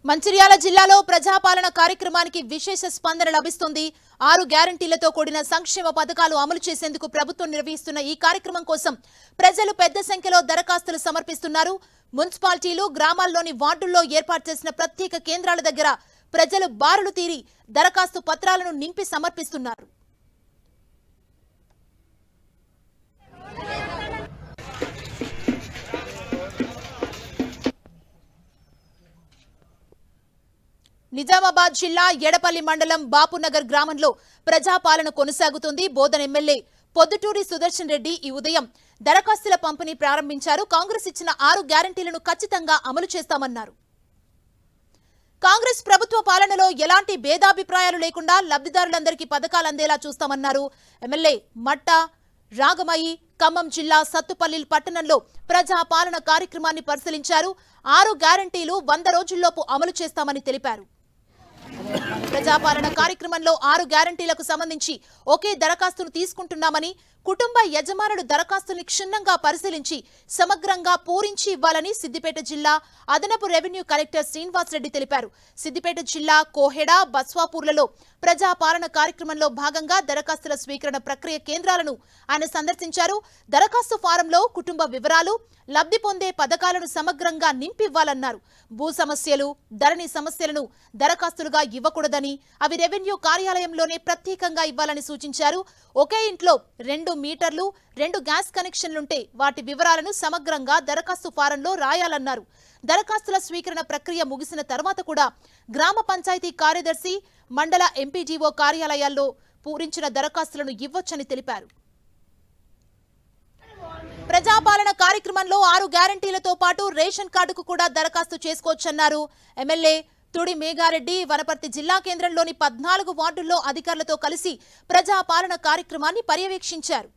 మంచిర్యాల జిల్లాలో ప్రజాపాలన కార్యక్రమానికి విశేష స్పందన లభిస్తుంది. 6 గ్యారంటీలతో కూడిన సంక్షేమ పథకాలు అమలు చేసేందుకు ప్రభుత్వం నిర్వహిస్తున్న ఈ కార్యక్రమం కోసం ప్రజలు పెద్ద సంఖ్యలో దరఖాస్తులు సమర్పిస్తున్నారు. మున్సిపాలిటీలు, గ్రామాల్లోని వార్డుల్లో ఏర్పాటు చేసిన ప్రత్యేక కేంద్రాల దగ్గర ప్రజలు బారులు తీరి దరఖాస్తు పత్రాలను నింపి సమర్పిస్తున్నారు. నిజామాబాద్ జిల్లా ఎడపల్లి మండలం బాపునగర్ గ్రామంలో ప్రజాపాలన కొనసాగుతుంది. బోధన్ ఎమ్మెల్యే పొద్దుటూరి సుదర్శన్ రెడ్డి ఈ ఉదయం దరఖాస్తుల పంపిణీ ప్రారంభించారు. కాంగ్రెస్ ఇచ్చిన 6 గ్యారంటీలను ఖచ్చితంగా అమలు చేస్తామన్నారు. కాంగ్రెస్ ప్రభుత్వ పాలనలో ఎలాంటి భేదాభిప్రాయాలు లేకుండా లబ్ధిదారులందరికీ పథకాలు అందేలా చూస్తామన్నారు. ఎమ్మెల్యే మట్ట రాగమయ్యి ఖమ్మం జిల్లా సత్తుపల్లి పట్టణంలో ప్రజాపాలన కార్యక్రమాన్ని పరిశీలించారు. 6 గ్యారంటీలు 100 రోజుల్లోపు అమలు చేస్తామని తెలిపారు. ప్రజాపాలన కార్యక్రమంలో 6 గ్యారంటీలకు సంబంధించి ఒకే దరఖాస్తును తీసుకుంటున్నామని, కుటుంబ యజమానులు దరఖాస్తుని క్షుణ్ణంగా పరిశీలించి సమగ్రంగా పూరించి ఇవ్వాలని సిద్దిపేట జిల్లా అదనపు రెవెన్యూ కలెక్టర్ శ్రీనివాస్ రెడ్డి తెలిపారు. సిద్దిపేట జిల్లా కోహెడ, బస్వాపూర్లలో ప్రజాపాలన కార్యక్రమంలో భాగంగా దరఖాస్తుల స్వీకరణ ప్రక్రియ కేంద్రాలను ఆయన సందర్శించారు. దరఖాస్తు ఫారంలో కుటుంబ వివరాలు, లబ్ధి పొందే పథకాలను సమగ్రంగా నింపివ్వాలన్నారు. భూ సమస్యలు, ధరణి సమస్యలను దరఖాస్తులుగా ఇవ్వకూడదని, అవి రెవెన్యూ కార్యాలయంలోనే ప్రత్యేకంగా ఇవ్వాలని సూచించారు. ఒకే ఇంట్లో 2 మీటర్లు, 2 గ్యాస్ కనెక్షన్లుంటే వాటి వివరాలను సమగ్రంగా దరఖాస్తు ఫారంలో రాయాలన్నారు. దరఖాస్తుల స్వీకరణ ప్రక్రియ ముగిసిన తర్వాత కూడా గ్రామ పంచాయతీ కార్యదర్శి, మండల ఎంపీడీఓ కార్యాలయాల్లో పూరించిన దరఖాస్తులను ఇవ్వొచ్చని తెలిపారు. ప్రజాపాలన కార్యక్రమంలో 6 గ్యారంటీలతో పాటు రేషన్ కార్డుకు కూడా దరఖాస్తు చేసుకోవచ్చన్నారు. ఎమ్మెల్యే తుడి మేఘారెడ్డి వనపర్తి జిల్లా కేంద్రంలోని 14 వార్డుల్లో అధికారులతో కలిసి ప్రజాపాలన కార్యక్రమాన్ని పర్యవేక్షించారు.